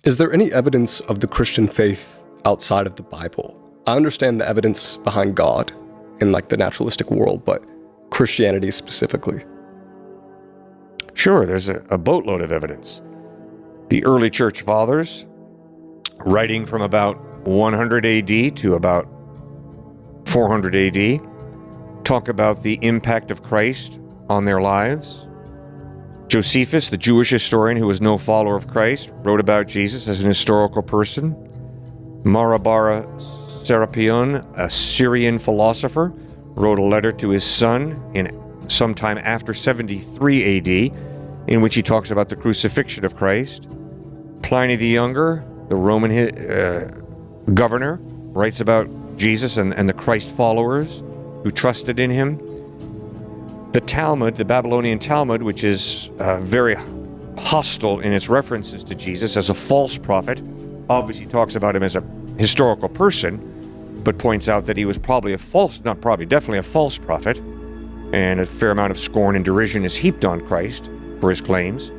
Is there any evidence of the Christian faith outside of the Bible? I understand the evidence behind God in like the naturalistic world, but Christianity specifically. Sure, there's a boatload of evidence. The early church fathers, writing from about 100 AD to about 400 AD, talk about the impact of Christ on their lives. Josephus, the Jewish historian who was no follower of Christ, wrote about Jesus as an historical person. Marabara Serapion, a Syrian philosopher, wrote a letter to his son in sometime after 73 AD, in which he talks about the crucifixion of Christ. Pliny the Younger, the Roman governor, writes about Jesus and the Christ followers who trusted in him. The Talmud, the Babylonian Talmud, which is very hostile in its references to Jesus as a false prophet, obviously talks about him as a historical person, but points out that he was definitely a false prophet, and a fair amount of scorn and derision is heaped on Christ for his claims.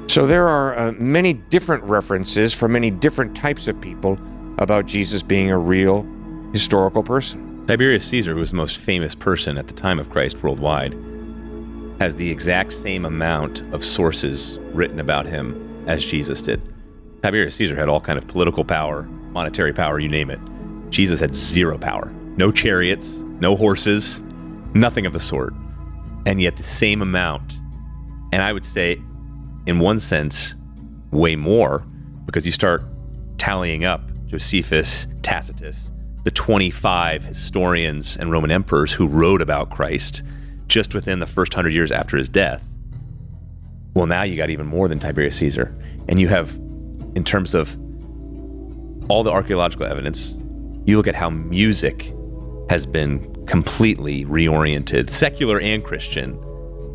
So there are many different references from many different types of people about Jesus being a real historical person. Tiberius Caesar, who was the most famous person at the time of Christ worldwide, has the exact same amount of sources written about him as Jesus did. Tiberius Caesar had all kind of political power, monetary power, you name it. Jesus had zero power. No chariots, no horses, nothing of the sort. And yet the same amount, and I would say, in one sense, way more, because you start tallying up Josephus, Tacitus, the 25 historians and Roman emperors who wrote about Christ just within the first 100 years after his death. Well, now you got even more than Tiberius Caesar. And you have, in terms of all the archaeological evidence, you look at how music has been completely reoriented, secular and Christian,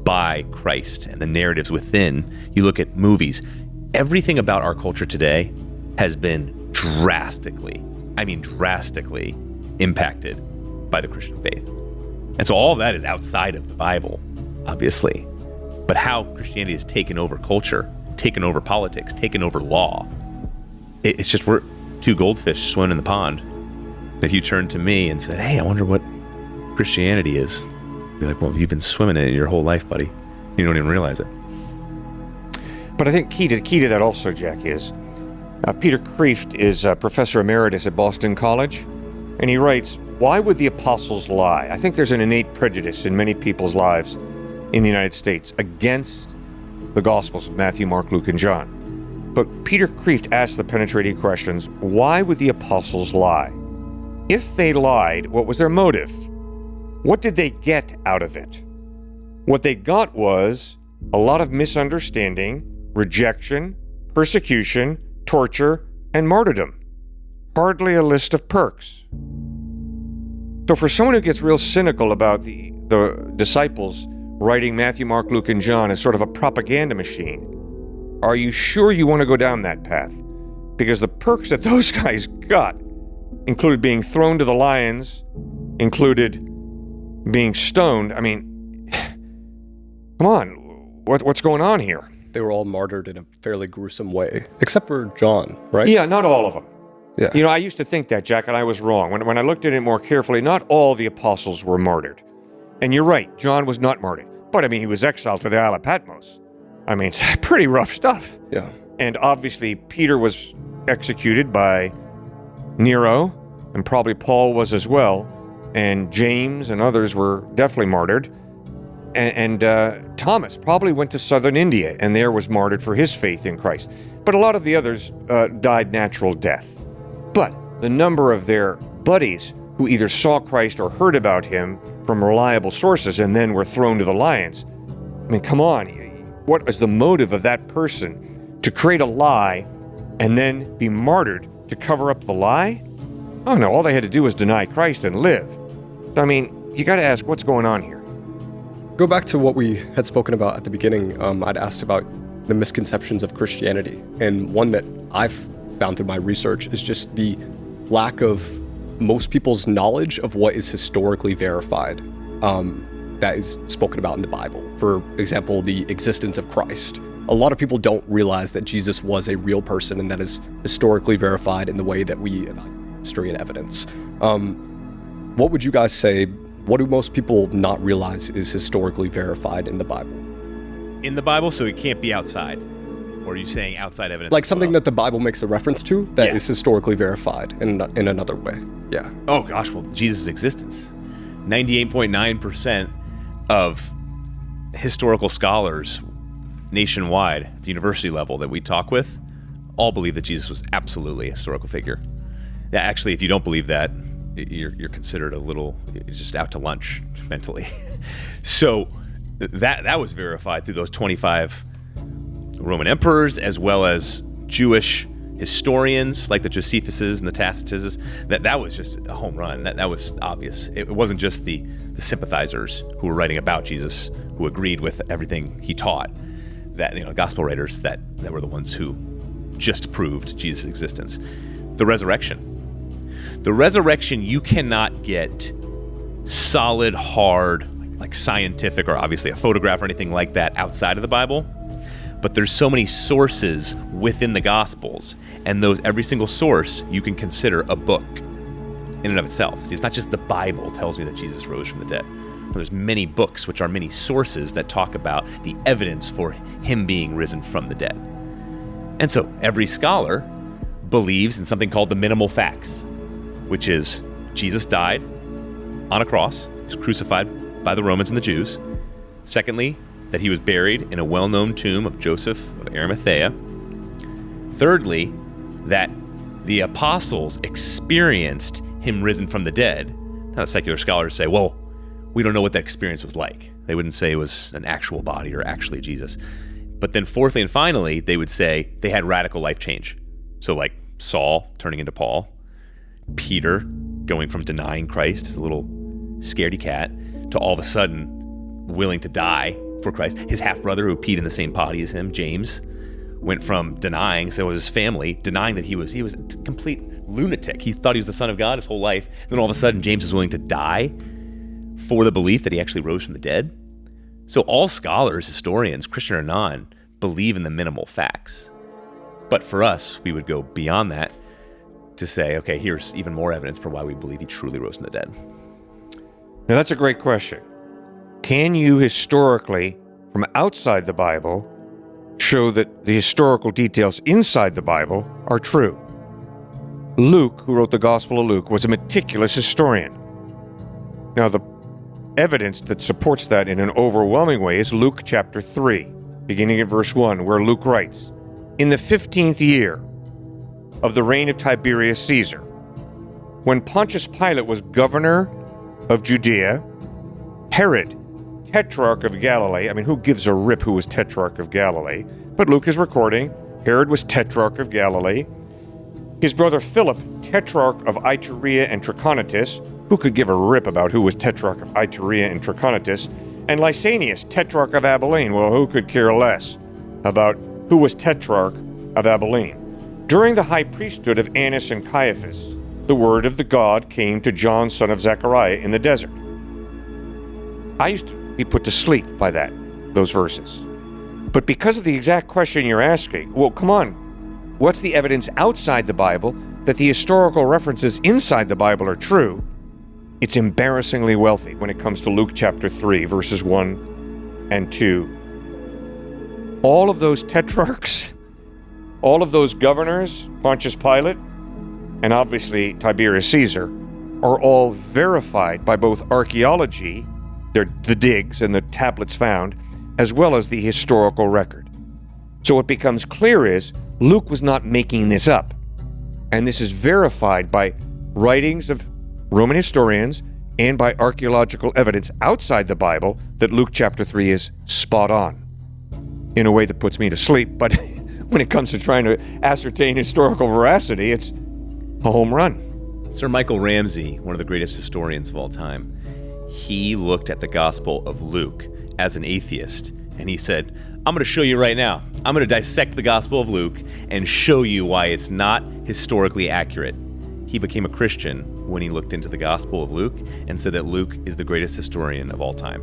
by Christ and the narratives within. You look at movies. Everything about our culture today has been drastically impacted by the Christian faith. And so all of that is outside of the Bible, obviously. But how Christianity has taken over culture, taken over politics, taken over law, it's just we're two goldfish swimming in the pond. If you turned to me and said, hey, I wonder what Christianity is, I'd be like, well, you've been swimming in it your whole life, buddy. You don't even realize it. But I think key to that also, Jack, is Peter Kreeft is a professor emeritus at Boston College, and he writes, why would the apostles lie? I think there's an innate prejudice in many people's lives in the United States against the Gospels of Matthew, Mark, Luke, and John. But Peter Kreeft asks the penetrating questions, why would the apostles lie? If they lied, what was their motive? What did they get out of it? What they got was a lot of misunderstanding, rejection, persecution, torture, and martyrdom. Hardly a list of perks. So for someone who gets real cynical about the disciples writing Matthew, Mark, Luke, and John as sort of a propaganda machine, are you sure you want to go down that path? Because the perks that those guys got included being thrown to the lions, included being stoned. I mean, come on, what's going on here? They were all martyred in a fairly gruesome way, except for John, right? Yeah, not all of them. Yeah. You know, I used to think that, Jack, and I was wrong. When I looked at it more carefully, not all the apostles were martyred. And you're right, John was not martyred. But, I mean, he was exiled to the Isle of Patmos. I mean, pretty rough stuff. Yeah. And obviously, Peter was executed by Nero, and probably Paul was as well. And James and others were definitely martyred. And Thomas probably went to southern India and there was martyred for his faith in Christ. But a lot of the others died natural death. But the number of their buddies who either saw Christ or heard about him from reliable sources and then were thrown to the lions. I mean, come on. What is the motive of that person to create a lie and then be martyred to cover up the lie? Oh no, all they had to do was deny Christ and live. I mean, you got to ask, what's going on here? Go back to what we had spoken about at the beginning. I'd asked about the misconceptions of Christianity. And one that I've found through my research is just the lack of most people's knowledge of what is historically verified that is spoken about in the Bible. For example, the existence of Christ. a lot of people don't realize that Jesus was a real person, and that is historically verified in the way that we evaluate history and evidence. What would you guys say, what do most people not realize is historically verified in the Bible? In the Bible, so it can't be outside? Or are you saying outside evidence? Like something that the Bible makes a reference to that Yeah. is historically verified in another way. Yeah. Oh gosh, well, Jesus' existence. 98.9% of historical scholars nationwide at the university level that we talk with all believe that Jesus was absolutely a historical figure. Yeah, actually, if you don't believe that, you're considered a little just out to lunch mentally. So that was verified through those 25 Roman emperors, as well as Jewish historians like the Josephus and the Tacitus. That was just a home run. That was obvious. It wasn't just the sympathizers who were writing about Jesus who agreed with everything he taught. That, you know, gospel writers that were the ones who just proved Jesus' existence. The resurrection. The resurrection, you cannot get solid, hard, like scientific or obviously a photograph or anything like that outside of the Bible. But there's so many sources within the Gospels, and every single source you can consider a book in and of itself. See, it's not just the Bible tells me that Jesus rose from the dead. There's many books, which are many sources that talk about the evidence for him being risen from the dead. And so every scholar believes in something called the minimal facts, which is Jesus died on a cross, he was crucified by the Romans and the Jews. Secondly, that he was buried in a well-known tomb of Joseph of Arimathea. Thirdly, that the apostles experienced him risen from the dead. Now, the secular scholars say, well, we don't know what that experience was like. They wouldn't say it was an actual body or actually Jesus. But then fourthly and finally, they would say they had radical life change. So like Saul turning into Paul, Peter going from denying Christ as a little scaredy cat to all of a sudden willing to die for Christ. His half-brother who peed in the same potty as him, James, went from denying, so it was his family, denying that he was a complete lunatic. He thought he was the son of God his whole life. Then all of a sudden, James is willing to die for the belief that he actually rose from the dead. So all scholars, historians, Christian or non, believe in the minimal facts. But for us, we would go beyond that to say, okay, here's even more evidence for why we believe he truly rose from the dead. Now, that's a great question. Can you historically, from outside the Bible, show that the historical details inside the Bible are true? Luke, who wrote the Gospel of Luke, was a meticulous historian. Now, the evidence that supports that in an overwhelming way is Luke chapter 3, beginning at verse 1, where Luke writes, "In the 15th year of the reign of Tiberius Caesar, when Pontius Pilate was governor of Judea, Herod, tetrarch of Galilee," I mean, who gives a rip who was tetrarch of Galilee? But Luke is recording, Herod was tetrarch of Galilee. His brother Philip, tetrarch of Iturea and Trachonitis, who could give a rip about who was tetrarch of Iturea and Trachonitis? And Lysanias, tetrarch of Abilene, well, who could care less about who was tetrarch of Abilene? During the high priesthood of Annas and Caiaphas, the word of the God came to John, son of Zechariah, in the desert. I used to be put to sleep by those verses. But because of the exact question you're asking, well, come on, what's the evidence outside the Bible that the historical references inside the Bible are true? It's embarrassingly wealthy when it comes to Luke chapter 3, verses 1 and 2. All of those tetrarchs, all of those governors, Pontius Pilate, and obviously Tiberius Caesar, are all verified by both archaeology, the digs and the tablets found, as well as the historical record. So what becomes clear is Luke was not making this up. And this is verified by writings of Roman historians and by archaeological evidence outside the Bible that Luke chapter 3 is spot on in a way that puts me to sleep. But when it comes to trying to ascertain historical veracity, it's a home run. Sir Michael Ramsey, one of the greatest historians of all time, he looked at the Gospel of Luke as an atheist, and he said, I'm going to show you right now. I'm going to dissect the Gospel of Luke and show you why it's not historically accurate. He became a Christian when he looked into the Gospel of Luke and said that Luke is the greatest historian of all time.